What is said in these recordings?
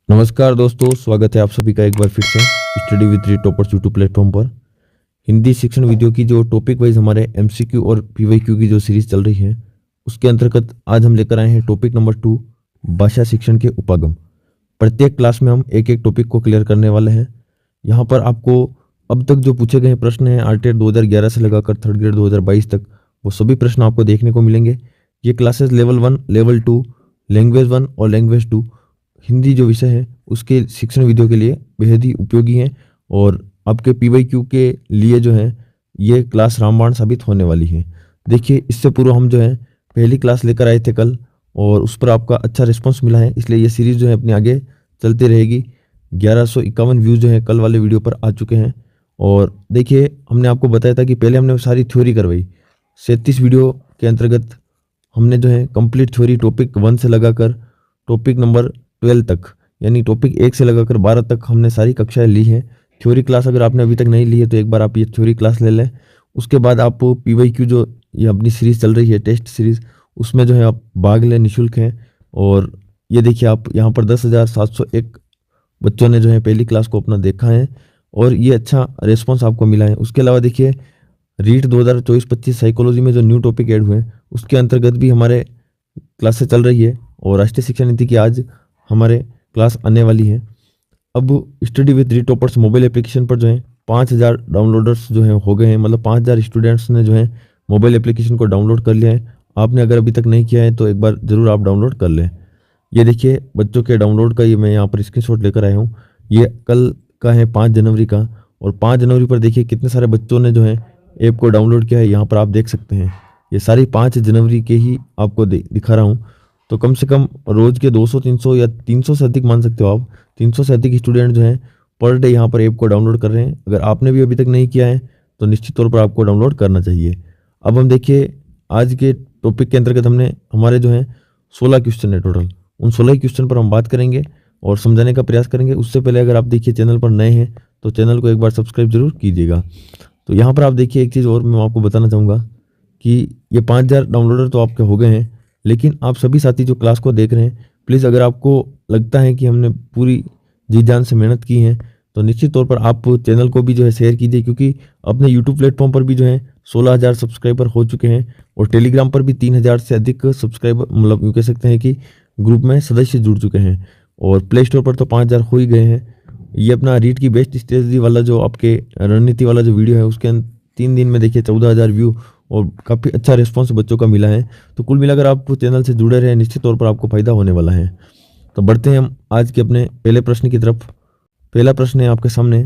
नमस्कार दोस्तों, स्वागत है आप सभी का एक बार फिर से study with three toppers YouTube platform पर। हिंदी शिक्षण वीडियो की जो टॉपिक वाइज हमारे एमसीक्यू और पीवाईक्यू की जो सीरीज चल रही है, उसके अंतर्गत आज हम लेकर आए हैं टॉपिक नंबर 2, भाषा शिक्षण के उपागम। प्रत्येक क्लास में हम एक एक टॉपिक को क्लियर करने वाले हैं। यहाँ पर आपको अब तक जो पूछे गए प्रश्न हैं आरटेट 2011 से लगाकर थर्ड ग्रेड 2022 तक, वो सभी प्रश्न आपको देखने को मिलेंगे। ये क्लासेस लेवल 1, लेवल 2, लैंग्वेज 1 और लैंग्वेज 2 हिंदी जो विषय है उसके शिक्षण वीडियो के लिए बेहद ही उपयोगी हैं और आपके पीवाईक्यू के लिए जो है ये क्लास रामबाण साबित होने वाली है। देखिए, इससे पूर्व हम जो है पहली क्लास लेकर आए थे कल और उस पर आपका अच्छा रिस्पांस मिला है, इसलिए ये सीरीज़ जो है अपने आगे चलती रहेगी। 1151 व्यूज़ जो है कल वाले वीडियो पर आ चुके हैं। और देखिए, हमने आपको बताया था कि पहले हमने सारी थ्योरी करवाई। 37 वीडियो के अंतर्गत हमने जो है कंप्लीट थ्योरी टॉपिक 1 से लगाकर टॉपिक नंबर 12 तक, यानी टॉपिक 1 से लगाकर 12 तक हमने सारी कक्षाएं ली हैं। थ्योरी क्लास अगर आपने अभी तक नहीं ली है तो एक बार आप ये थ्योरी क्लास ले लें। उसके बाद आप पीवाईक्यू जो ये अपनी सीरीज़ चल रही है, टेस्ट सीरीज़, उसमें जो है आप भाग लें, निःशुल्क हैं। और ये देखिए, आप यहाँ पर 10,701 बच्चों ने जो है पहली क्लास को अपना देखा है और ये अच्छा रिस्पॉन्स आपको मिला है। उसके अलावा देखिए, रीट 2024-25 साइकोलॉजी में जो न्यू टॉपिक ऐड हुए हैं उसके अंतर्गत भी हमारे क्लासेस चल रही है और राष्ट्रीय शिक्षा नीति की आज हमारे क्लास आने वाली है। अब study with three toppers mobile application पर जो है 5,000 डाउनलोडर्स जो है हो गए हैं, मतलब 5,000 स्टूडेंट्स ने जो है मोबाइल एप्लीकेशन को डाउनलोड कर लिया है। आपने अगर अभी तक नहीं किया है तो एक बार ज़रूर आप डाउनलोड कर लें। ये देखिए, बच्चों के डाउनलोड का ये मैं यहाँ पर स्क्रीनशॉट लेकर आया हूँ। ये कल का है 5 जनवरी का, और 5 जनवरी पर देखिए कितने सारे बच्चों ने जो है ऐप को डाउनलोड किया है। यहाँ पर आप देख सकते हैं, ये सारी 5 जनवरी के ही आपको दिखा रहा हूँ। तो कम से कम रोज के 200, 300 या 300 से अधिक मान सकते हो आप, 300 से अधिक स्टूडेंट जो हैं पर डे यहाँ पर ऐप को डाउनलोड कर रहे हैं। अगर आपने भी अभी तक नहीं किया है तो निश्चित तौर पर आपको डाउनलोड करना चाहिए। अब हम देखिए, आज के टॉपिक के अंतर्गत हमारे जो है 16 क्वेश्चन है टोटल। उन 16 क्वेश्चन पर हम बात करेंगे और समझाने का प्रयास करेंगे। उससे पहले अगर आप देखिए चैनल पर नए हैं तो चैनल को एक बार सब्सक्राइब जरूर कीजिएगा। तो यहाँ पर आप देखिए, एक चीज़ और मैं आपको बताना चाहूँगा कि ये 5,000 डाउनलोडर तो आपके हो गए हैं, लेकिन आप सभी साथी जो क्लास को देख रहे हैं, प्लीज़ अगर आपको लगता है कि हमने पूरी जी जान से मेहनत की है तो निश्चित तौर पर आप चैनल को भी जो है शेयर कीजिए, क्योंकि अपने यूट्यूब प्लेटफॉर्म पर भी जो है 16,000 सब्सक्राइबर हो चुके हैं और टेलीग्राम पर भी 3,000 से अधिक सब्सक्राइबर, मतलब यूँ कह सकते हैं कि ग्रुप में सदस्य जुड़ चुके हैं। और प्ले स्टोर पर तो 5,000 हो ही गए हैं। ये अपना रीट की बेस्ट स्ट्रेटजी वाला जो आपके रणनीति वाला जो वीडियो है, उसके 3 दिन में देखिए 14,000 व्यू और काफ़ी अच्छा रिस्पॉन्स बच्चों का मिला है। तो कुल मिलाकर आप चैनल से जुड़े रहे, निश्चित तौर पर आपको फायदा होने वाला है। तो बढ़ते हैं हम आज के अपने पहले प्रश्न की तरफ। पहला प्रश्न है आपके सामने,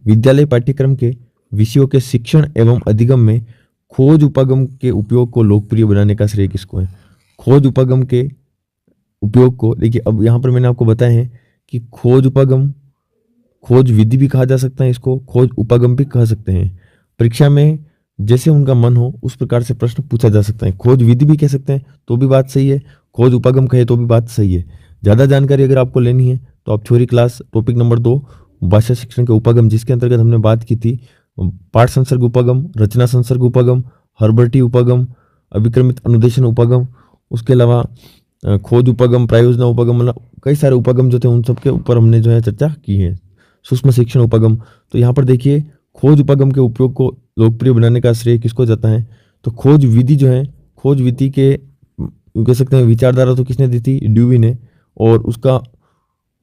विद्यालय पाठ्यक्रम के विषयों के शिक्षण एवं अधिगम में खोज उपागम के उपयोग को लोकप्रिय बनाने का श्रेय किसको है? खोज उपागम के उपयोग को देखिए, अब यहाँ पर मैंने आपको बताया है कि खोज उपागम, खोज विधि भी कहा जा सकता है, इसको खोज उपागम भी कह सकते हैं। परीक्षा में जैसे उनका मन हो उस प्रकार से प्रश्न पूछा जा सकता है। खोज विधि भी कह सकते हैं तो भी बात सही है, खोज उपागम कहे तो भी बात सही है। ज़्यादा जानकारी अगर आपको लेनी है तो आप थ्योरी क्लास टॉपिक नंबर 2 भाषा शिक्षण के उपागम, जिसके अंतर्गत हमने बात की थी पाठ संसर्ग उपागम, रचना संसर्ग उपागम, हर्बर्टी उपागम, अभिक्रमित अनुदेशन उपागम, उसके अलावा खोज उपागम, प्रायोजना उपागम, मतलब कई सारे उपागम जो थे उन सब के ऊपर हमने जो है चर्चा की है। सूक्ष्म शिक्षण उपागम, तो यहाँ पर देखिए खोज उपागम के उपयोग को लोकप्रिय बनाने का श्रेय किसको जाता है? तो खोज विधि जो है, खोज विधि के कह सकते हैं विचारधारा तो किसने दी थी? ड्यूवी ने। और उसका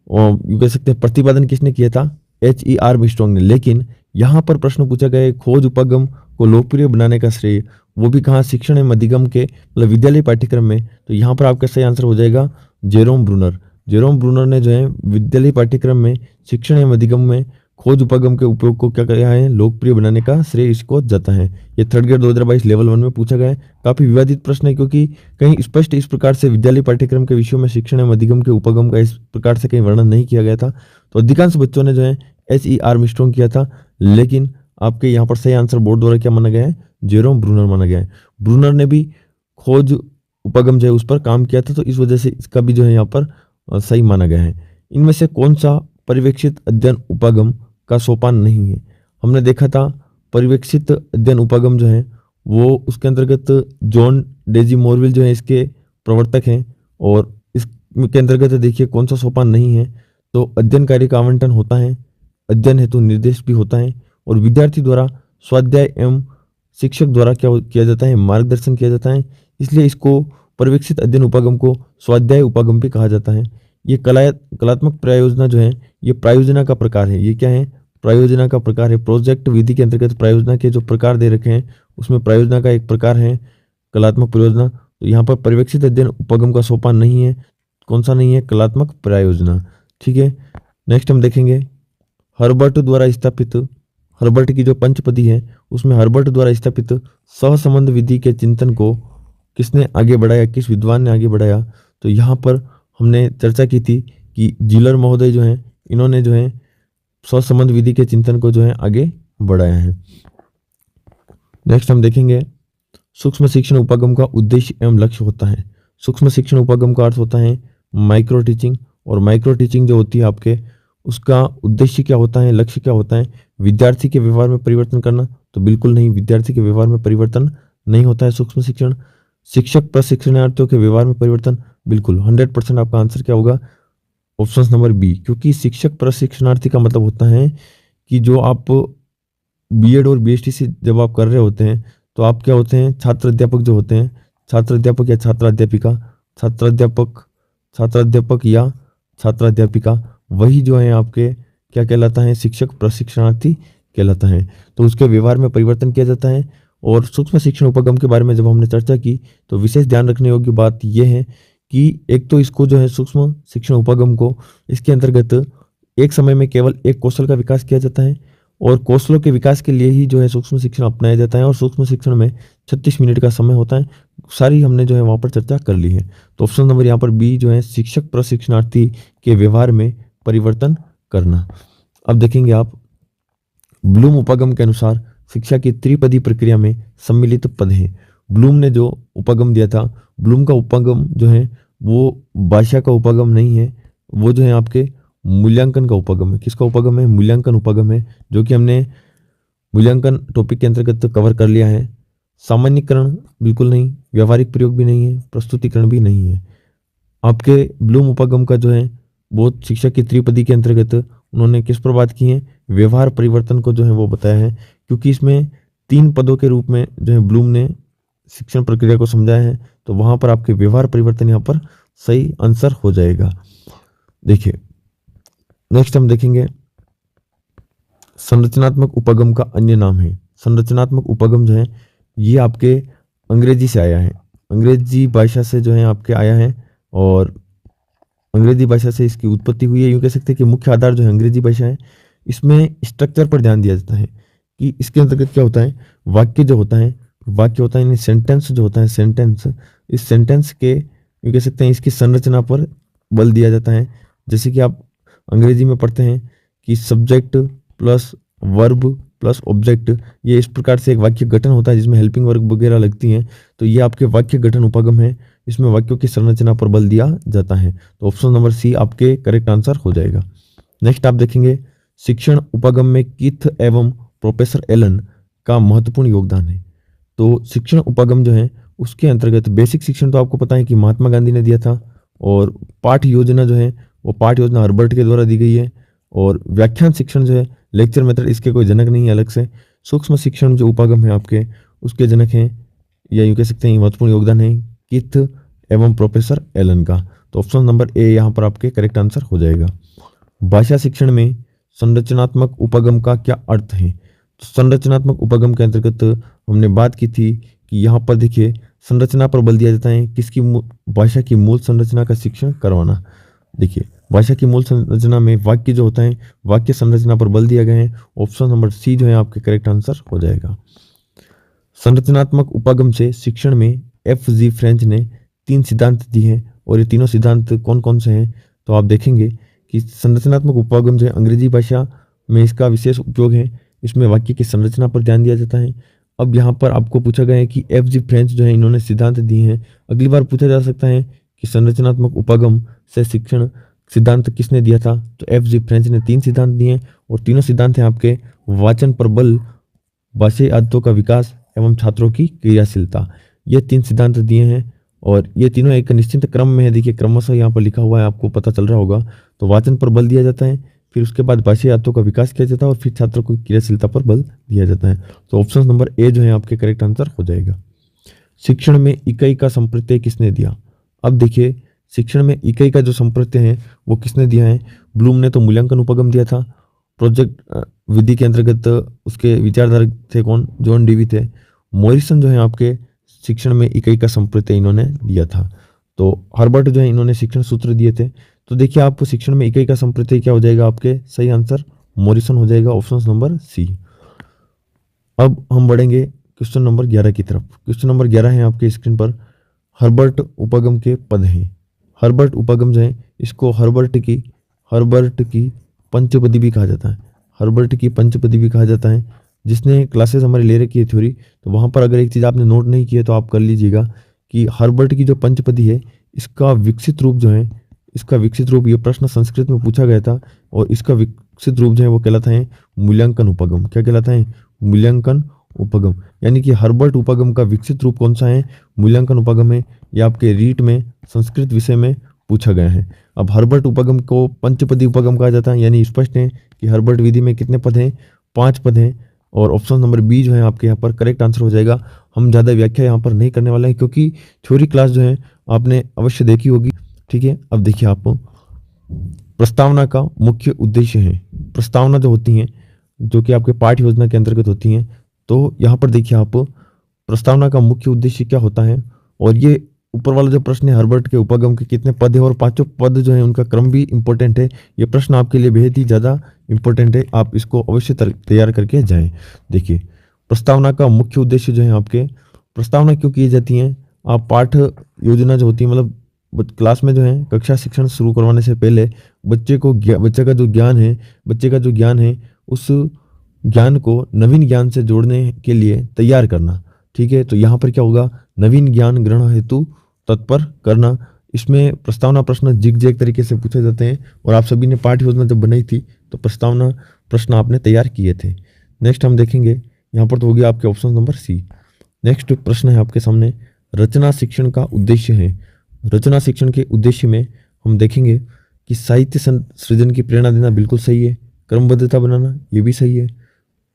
कह सकते हैं प्रतिपादन किसने किया था? H.E. आर्मस्ट्रांग ने। लेकिन यहाँ पर प्रश्न पूछा गया है खोज उपागम को लोकप्रिय बनाने का श्रेय, वो भी कहाँ? शिक्षण एवं अधिगम के, मतलब विद्यालय पाठ्यक्रम में। तो यहाँ पर आपका सही आंसर हो जाएगा जेरोम ब्रूनर। जेरोम ब्रूनर ने जो है विद्यालय पाठ्यक्रम में शिक्षण एवं अधिगम में खोज उपागम के उपयोग को क्या किया है? लोकप्रिय बनाने का श्रेय इसको जाता है। ये थर्ड ग्रेड 2022 लेवल 1 में पूछा गया है। काफी विवादित प्रश्न है, क्योंकि कहीं स्पष्ट इस प्रकार से विद्यालय पाठ्यक्रम के विषयों में शिक्षण एवं अधिगम के उपागम का इस प्रकार से कहीं वर्णन नहीं किया गया था। तो अधिकांश बच्चों ने जो है H.E. आर्मस्ट्रांग किया था, लेकिन आपके यहाँ पर सही आंसर बोर्ड द्वारा क्या माना गया है? जेरोम ब्रूनर माना गया है। ब्रूनर ने भी खोज उपागम जो है उस पर काम किया था, तो इस वजह से इसका भी जो है यहाँ पर सही माना गया है। इनमें से कौन सा पर्यवेक्षित अध्ययन उपागम का सोपान नहीं है? हमने देखा था पर्यवेक्षित अध्ययन उपागम जो है वो उसके अंतर्गत जॉन डेजी मोरविल जो है इसके प्रवर्तक हैं, और इस के अंतर्गत देखिए कौन सा सोपान नहीं है, तो अध्ययन कार्य का आवंटन होता है, अध्ययन हेतु निर्देश भी होता है, और विद्यार्थी द्वारा स्वाध्याय एवं शिक्षक द्वारा क्या किया जाता है, मार्गदर्शन किया जाता है। इसलिए इसको पर्यवेक्षित अध्ययन उपागम को स्वाध्याय उपागम भी कहा जाता है। ये कलात्मक प्रायोजना जो है ये प्रायोजना का प्रकार है। ये क्या है, प्रायोजना का प्रकार है। प्रोजेक्ट विधि के अंतर्गत प्रायोजना के जो प्रकार दे रखे हैं उसमें प्रायोजना का एक प्रकार है कलात्मक परियोजना। तो यहाँ पर पर्यवेक्षित अध्ययन उपागम का सोपान नहीं है। कौन सा नहीं है, कलात्मक प्रायोजना। ठीक है, नेक्स्ट हम देखेंगे हर्बर्ट द्वारा स्थापित, हर्बर्ट की जो पंचपदी है उसमें हर्बर्ट द्वारा स्थापित सहसंबंध विधि के चिंतन को किसने आगे बढ़ाया, किस विद्वान ने आगे बढ़ाया। तो यहाँ पर हमने चर्चा की थी कि जिलर महोदय जो हैं इन्होंने जो है सहसंबंध विधि के चिंतन को जो है आगे बढ़ाया है। नेक्स्ट हम देखेंगे सूक्ष्म शिक्षण उपागम का उद्देश्य एवं लक्ष्य होता है। सूक्ष्म शिक्षण उपागम का अर्थ होता है माइक्रो टीचिंग, और माइक्रो टीचिंग जो होती है आपके उसका उद्देश्य क्या होता है, लक्ष्य क्या होता है, विद्यार्थी के व्यवहार में परिवर्तन करना। तो बिल्कुल नहीं, विद्यार्थी के व्यवहार में परिवर्तन नहीं होता है सूक्ष्म शिक्षण। शिक्षक प्रशिक्षणार्थियों के व्यवहार में परिवर्तन, बिल्कुल 100% आपका आंसर क्या होगा, ऑप्शन नंबर बी। क्योंकि शिक्षक प्रशिक्षणार्थी का मतलब होता है कि जो आप बीएड और बीएसटी से जब आप कर रहे होते हैं तो आप क्या होते हैं, छात्र अध्यापक जो होते हैं, छात्र अध्यापक या छात्राध्यापिका, छात्राध्यापक या छात्राध्यापिका, वही जो है आपके क्या कहलाता है, शिक्षक प्रशिक्षणार्थी कहलाता है। तो उसके व्यवहार में परिवर्तन किया जाता है। और सूक्ष्म शिक्षण उपगम के बारे में जब हमने चर्चा की तो विशेष ध्यान रखने योग्य बात यह है कि एक तो इसको जो है सूक्ष्म शिक्षण उपगम को इसके अंतर्गत एक समय में केवल एक कौशल का विकास किया जाता है, और कौशलों के विकास के लिए ही जो है सूक्ष्म शिक्षण अपनाया जाता है। और सूक्ष्म शिक्षण में 36 मिनट का समय होता है। सारी हमने जो है वहाँ पर चर्चा कर ली है। तो ऑप्शन नंबर यहाँ पर बी जो है शिक्षक प्रशिक्षणार्थी के व्यवहार में परिवर्तन करना। अब देखेंगे आप ब्लूम उपागम के अनुसार शिक्षा की त्रिपदी प्रक्रिया में सम्मिलित पद हैं। ब्लूम ने जो उपागम दिया था, ब्लूम का उपागम जो है वो भाषा का उपागम नहीं है, वो जो है आपके मूल्यांकन का उपागम है। किसका उपागम है, मूल्यांकन उपागम है, जो कि हमने मूल्यांकन टॉपिक के अंतर्गत कवर कर लिया है। सामान्यीकरण बिल्कुल नहीं, व्यावहारिक प्रयोग भी नहीं है, प्रस्तुतिकरण भी नहीं है। आपके ब्लूम उपागम का जो है वो शिक्षा की त्रिपदी के अंतर्गत उन्होंने किस पर बात की है, व्यवहार परिवर्तन को जो है वो बताया है। क्योंकि इसमें 3 पदों के रूप में जो है ब्लूम ने शिक्षण प्रक्रिया को समझाया है, तो वहां पर आपके व्यवहार परिवर्तन यहाँ पर सही आंसर हो जाएगा। देखिए नेक्स्ट हम देखेंगे संरचनात्मक उपागम का अन्य नाम है। संरचनात्मक उपागम जो है ये आपके अंग्रेजी से आया है, अंग्रेजी भाषा से जो है आपके आया है, और अंग्रेजी भाषा से इसकी उत्पत्ति हुई है। यूँ कह सकते हैं कि मुख्य आधार जो है अंग्रेजी भाषा है। इसमें स्ट्रक्चर पर ध्यान दिया जाता है कि इसके अंतर्गत क्या होता है, वाक्य जो होता है, वाक्य होता है यानी सेंटेंस जो होता है, सेंटेंस, इस सेंटेंस के यूँ कह सकते हैं इसकी संरचना पर बल दिया जाता है। जैसे कि आप अंग्रेजी में पढ़ते हैं कि subject plus verb plus object, ये इस प्रकार से एक वाक्य गठन होता है जिसमें हेल्पिंग वर्ब वगैरह लगती हैं। तो ये आपके वाक्य गठन उपागम है, इसमें वाक्यों की संरचना पर बल दिया जाता है। तो ऑप्शन नंबर सी आपके करेक्ट आंसर हो जाएगा। नेक्स्ट आप देखेंगे शिक्षण उपागम में कीथ एवं प्रोफेसर एलन का महत्वपूर्ण योगदान है। तो शिक्षण उपागम जो है उसके अंतर्गत बेसिक शिक्षण तो आपको पता है कि महात्मा गांधी ने दिया था, और पाठ योजना जो है वो पाठ योजना हर्बर्ट के द्वारा दी गई है, और व्याख्यान शिक्षण जो है लेक्चर मेथड इसके कोई जनक नहीं है अलग से। सूक्ष्म शिक्षण जो उपागम है आपके उसके जनक हैं, या यूँ कह सकते हैं महत्वपूर्ण योगदान है कीथ एवं प्रोफेसर एलन का। तो ऑप्शन नंबर ए यहाँ पर आपके करेक्ट आंसर हो जाएगा। भाषा शिक्षण में संरचनात्मक उपागम का क्या अर्थ है। तो संरचनात्मक उपागम के अंतर्गत हमने बात की थी कि यहाँ पर देखिए संरचना पर बल दिया जाता है, किसकी, भाषा की मूल संरचना का शिक्षण करवाना। देखिए भाषा की मूल संरचना में वाक्य जो होता है, वाक्य संरचना पर बल दिया गया है। ऑप्शन नंबर सी जो है आपके करेक्ट आंसर हो जाएगा। संरचनात्मक उपागम से शिक्षण में F.G. फ्रेंच ने 3 सिद्धांत दिए हैं, और ये तीनों सिद्धांत कौन कौन से हैं। तो आप देखेंगे कि संरचनात्मक उपागम जो है अंग्रेजी भाषा में इसका विशेष उपयोग है, इसमें वाक्य की संरचना पर ध्यान दिया जाता है। अब यहाँ पर आपको पूछा गया है कि F.G. फ्रेंच जो है इन्होंने सिद्धांत दिए हैं। अगली बार पूछा जा सकता है कि संरचनात्मक उपागम से शिक्षण सिद्धांत किसने दिया था। तो F.G. फ्रेंच ने 3 सिद्धांत दिए हैं, और तीनों सिद्धांत हैं आपके वाचन पर बल, भाषाई आदतों का विकास एवं छात्रों की क्रियाशीलता। ये 3 सिद्धांत दिए हैं, और ये तीनों एक निश्चित क्रम में है। देखिए क्रमशः यहाँ पर लिखा हुआ है, आपको पता चल रहा होगा। तो वाचन पर बल दिया जाता है, फिर उसके बाद भाषीय यादों का विकास किया जाता है और फिर छात्रों को क्रियाशीलता पर बल दिया जाता है। तो ऑप्शन नंबर ए जो है आपके करेक्ट आंसर हो जाएगा। शिक्षण में इकाई का संप्रत्यय किसने दिया? अब देखिए शिक्षण में इकाई का जो संप्रत्यय है वो किसने दिया है? ब्लूम ने तो मूल्यांकन उपगम दिया था। प्रोजेक्ट विधि के अंतर्गत उसके विचारधारक थे कौन? जॉन डीवी थे। मॉरिसन जो है आपके शिक्षण में इकाई का संप्रत्यय इन्होंने दिया था। तो हर्बर्ट जो है इन्होंने शिक्षण सूत्र दिए थे। तो देखिए आपको शिक्षण में इकाई का संप्रत्यय क्या हो जाएगा? आपके सही आंसर मॉरिसन हो जाएगा, ऑप्शन नंबर सी। अब हम बढ़ेंगे क्वेश्चन नंबर 11 की तरफ। क्वेश्चन नंबर 11 है आपके स्क्रीन पर। हर्बर्ट उपगम के पद हैं। हर्बर्ट उपगम जो है इसको हर्बर्ट की पंचपदी भी कहा जाता है। हर्बर्ट की पंचपदी भी कहा जाता है। जिसने क्लासेस हमारी ले रखी है थ्योरी, तो वहाँ पर अगर एक चीज़ आपने नोट नहीं की है तो आप कर लीजिएगा कि हर्बर्ट की जो पंचपदी है इसका विकसित रूप जो है, इसका विकसित रूप, ये प्रश्न संस्कृत में पूछा गया था और इसका विकसित रूप जो है वो कहलाता है मूल्यांकन उपगम। क्या कहलाता है? मूल्यांकन उपगम। यानी कि हर्बर्ट उपगम का विकसित रूप कौन सा है? मूल्यांकन उपगम है। ये आपके रीट में संस्कृत विषय में पूछा गया है। अब हर्बर्ट उपगम को पंचपदी उपगम कहा जाता है। यानी स्पष्ट है कि हर्बर्ट विधि में कितने पद हैं? 5 पद हैं और ऑप्शन नंबर बी जो है आपके यहाँ पर करेक्ट आंसर हो जाएगा। हम ज़्यादा व्याख्या यहाँ पर नहीं करने वाले हैं क्योंकि थ्योरी क्लास जो है आपने अवश्य देखी होगी। ठीक है, अब देखिए आप प्रस्तावना का मुख्य उद्देश्य है। प्रस्तावना जो होती हैं जो कि आपके पाठ्य योजना के अंतर्गत होती हैं, तो यहाँ पर देखिए आप प्रस्तावना का मुख्य उद्देश्य क्या होता है। और ये ऊपर वाला जो प्रश्न है हर्बर्ट के उपगम के कितने पद है और 5 पद जो है उनका क्रम भी इंपॉर्टेंट है। ये प्रश्न आपके लिए बेहद ही ज़्यादा इंपॉर्टेंट है, आप इसको अवश्य तैयार करके जाएं। देखिए प्रस्तावना का मुख्य उद्देश्य जो है आपके, प्रस्तावना क्यों की जाती है? आप पाठ योजना जो होती है, मतलब क्लास में जो है कक्षा शिक्षण शुरू करवाने से पहले बच्चे का जो ज्ञान है उस ज्ञान को नवीन ज्ञान से जोड़ने के लिए तैयार करना। ठीक है, तो यहाँ पर क्या होगा? नवीन ज्ञान ग्रहण हेतु तत्पर करना। इसमें प्रस्तावना प्रश्न जिग जैग तरीके से पूछे जाते हैं और आप सभी ने पाठ्य योजना जब बनाई थी तो प्रस्तावना प्रश्न आपने तैयार किए थे। नेक्स्ट हम देखेंगे, यहाँ पर तो हो गया आपके ऑप्शन नंबर सी। नेक्स्ट प्रश्न है आपके सामने, रचना शिक्षण का उद्देश्य है। रचना शिक्षण के उद्देश्य में हम देखेंगे कि साहित्य सृजन की प्रेरणा देना बिल्कुल सही है, क्रमबद्धता बनाना ये भी सही है,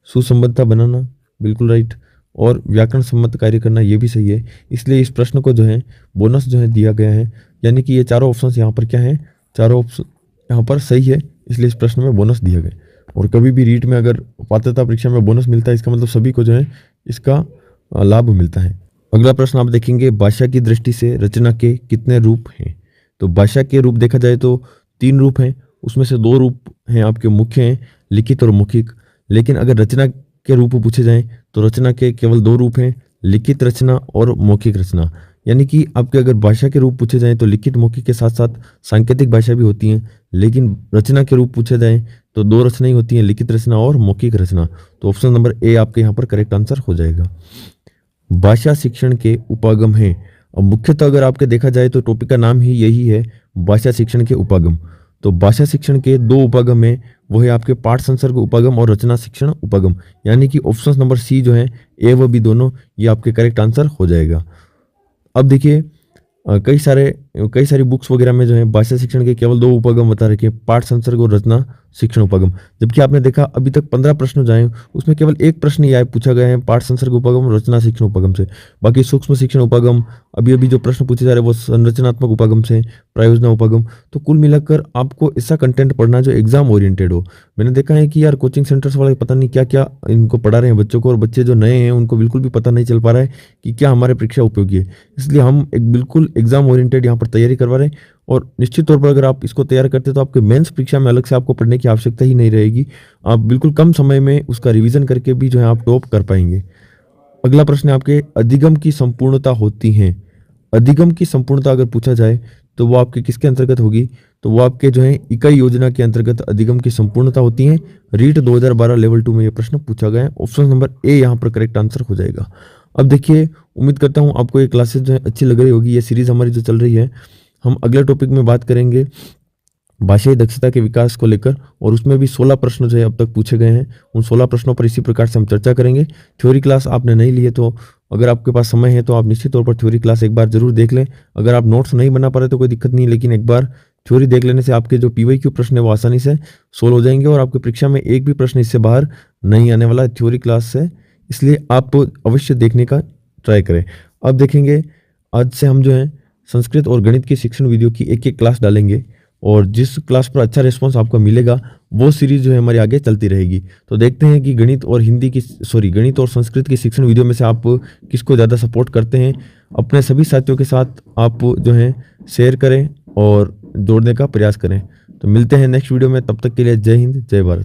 सुसंबद्धता बनाना बिल्कुल राइट, और व्याकरण सम्मत कार्य करना ये भी सही है। इसलिए इस प्रश्न को जो है बोनस जो है दिया गया है। यानी कि ये चारों ऑप्शन यहाँ पर क्या है? चारों ऑप्शन यहाँ पर सही है, इसलिए इस प्रश्न में बोनस दिया गया। और कभी भी रीट में अगर पात्रता परीक्षा में बोनस मिलता है इसका मतलब सभी को जो है इसका लाभ मिलता है। अगला प्रश्न आप देखेंगे, भाषा की दृष्टि से रचना के कितने रूप हैं? तो भाषा के रूप देखा जाए तो 3 रूप हैं, उसमें से 2 रूप हैं आपके मुख्य हैं, लिखित और मौखिक। लेकिन अगर रचना के रूप पूछे जाएं तो रचना के केवल 2 रूप हैं, लिखित रचना और मौखिक रचना। यानी कि आपके अगर भाषा के रूप पूछे जाएं तो लिखित मौखिक के साथ साथ सांकेतिक भाषा भी होती हैं। लेकिन रचना के रूप पूछे जाएं तो 2 रचनाएं होती हैं, लिखित रचना और मौखिक रचना। तो ऑप्शन नंबर ए आपके यहाँ पर करेक्ट आंसर हो जाएगा। भाषा शिक्षण के उपागम हैं। और मुख्यतः अगर आपके देखा जाए तो टॉपिक का नाम ही यही है, भाषा शिक्षण के उपागम। तो भाषा शिक्षण के 2 उपागम है, वो है आपके पाठ संसर्ग उपागम और रचना शिक्षण उपागम। यानी कि ऑप्शन नंबर सी जो है ए व बी दोनों ये आपके करेक्ट आंसर हो जाएगा। अब देखिए कई सारी बुक्स वगैरह में जो है भाषा शिक्षण के केवल 2 उपागम बता रखे हैं, पाठ संसर्ग और रचना शिक्षण उपागम। जबकि आपने देखा अभी तक 15 प्रश्न जो आए उसमें केवल एक प्रश्न ही आए पूछा गया है पाठ संसर्ग उपागम और रचना शिक्षण उपागम से। बाकी सूक्ष्म शिक्षण उपागम, अभी जो प्रश्न पूछे जा रहे हैं वो संरचनात्मक उपागम से, प्रायोजना उपागम। तो कुल मिलाकर आपको ऐसा कंटेंट पढ़ना जो एग्जाम ओरिएंटेड हो। मैंने देखा है कि यार कोचिंग सेंटर्स वाले पता नहीं क्या क्या इनको पढ़ा रहे हैं बच्चों को, और बच्चे जो नए हैं उनको बिल्कुल भी पता नहीं चल पा रहा है कि क्या हमारे परीक्षा उपयोगी है। इसलिए हम एक बिल्कुल एग्जाम ओरिएंटेड यहाँ पर तैयारी करवा रहे हैं। और निश्चित तौर पर अगर आप इसको तैयार करते तो आपके मेंस परीक्षा में अलग से आपको पढ़ने की आवश्यकता ही नहीं रहेगी। आप बिल्कुल कम समय में उसका रिवीजन करके भी जो है आप टॉप कर पाएंगे। अगला प्रश्न है आपके, अधिगम की संपूर्णता होती है। अधिगम की संपूर्णता अगर पूछा जाए तो वो आपके किसके अंतर्गत होगी? तो वो आपके जो है इकाई योजना के अंतर्गत अधिगम की संपूर्णता होती है। रीट 2012 लेवल 2 में ये प्रश्न पूछा गया है। ऑप्शन नंबर ए यहाँ पर करेक्ट आंसर हो जाएगा। अब देखिए उम्मीद करता हूँ आपको ये क्लासेस जो है अच्छी लग रही होगी। ये सीरीज हमारी जो चल रही है, हम अगले टॉपिक में बात करेंगे भाषाई दक्षता के विकास को लेकर, और उसमें भी 16 प्रश्न जो है अब तक पूछे गए हैं। उन 16 प्रश्नों पर इसी प्रकार से हम चर्चा करेंगे। थ्योरी क्लास आपने नहीं ली है तो अगर आपके पास समय है तो आप निश्चित तौर पर थ्योरी क्लास एक बार जरूर देख लें। अगर आप नोट्स नहीं बना पा रहे तो कोई दिक्कत नहीं, लेकिन एक बार थ्योरी देख लेने से आपके जो PYQ प्रश्न है वो आसानी से सोल्व हो जाएंगे और आपकी परीक्षा में एक भी प्रश्न इससे बाहर नहीं आने वाला है थ्योरी क्लास से। इसलिए आप अवश्य देखने का ट्राई करें। अब देखेंगे, आज से हम जो है संस्कृत और गणित की शिक्षण वीडियो की एक एक क्लास डालेंगे, और जिस क्लास पर अच्छा रिस्पांस आपको मिलेगा वो सीरीज जो है हमारी आगे चलती रहेगी। तो देखते हैं कि गणित और संस्कृत की शिक्षण वीडियो में से आप किसको ज़्यादा सपोर्ट करते हैं। अपने सभी साथियों के साथ आप जो है शेयर करें और जोड़ने का प्रयास करें। तो मिलते हैं नेक्स्ट वीडियो में, तब तक के लिए जय हिंद, जय भारत।